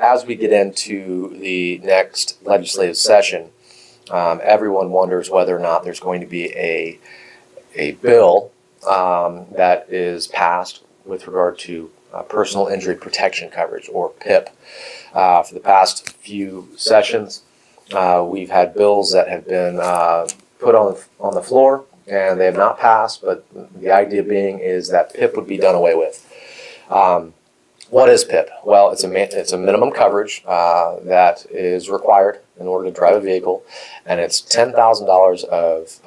as we get into the next legislative session, everyone wonders whether or not there's going to be a bill that is passed with regard to personal injury protection coverage, or PIP. For the past few sessions, we've had bills that have been put on the floor, and they have not passed, but the idea being is that PIP would be done away with. What is PIP? Well, it's a minimum coverage that is required in order to drive a vehicle, and it's $10,000 of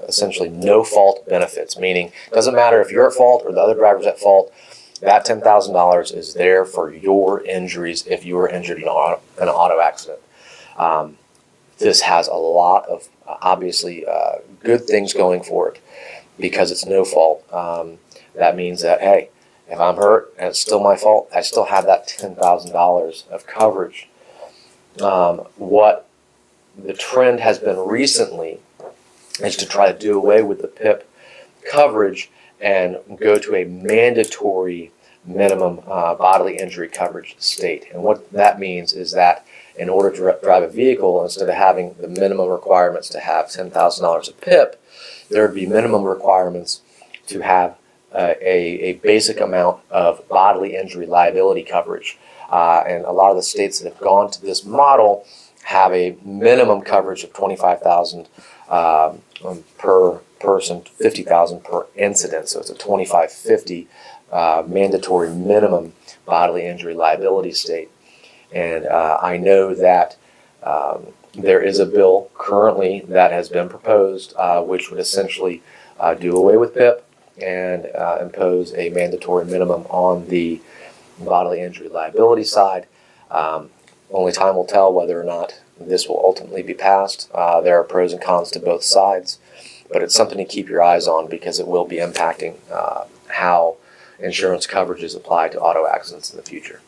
essentially no-fault benefits, meaning it doesn't matter if you're at fault or the other driver's at fault. That $10,000 is there for your injuries if you were injured in an auto accident. This has a lot of obviously good things going for it because it's no fault. That means that, hey, if I'm hurt and it's still my fault, I still have that $10,000 of coverage. What the trend has been recently is to try to do away with the PIP coverage and go to a mandatory minimum bodily injury coverage state. And what that means is that in order to drive a vehicle, instead of having the minimum requirements to have $10,000 of PIP, there would be minimum requirements to have a basic amount of bodily injury liability coverage. And a lot of the states that have gone to this model have a minimum coverage of $25,000 per person, $50,000 per incident. So it's a $25.50 mandatory minimum bodily injury liability state. And I know that there is a bill currently that has been proposed which would essentially do away with PIP and impose a mandatory minimum on the bodily injury liability side. Only time will tell whether or not this will ultimately be passed. There are pros and cons to both sides, but it's something to keep your eyes on because it will be impacting how insurance coverage is applied to auto accidents in the future.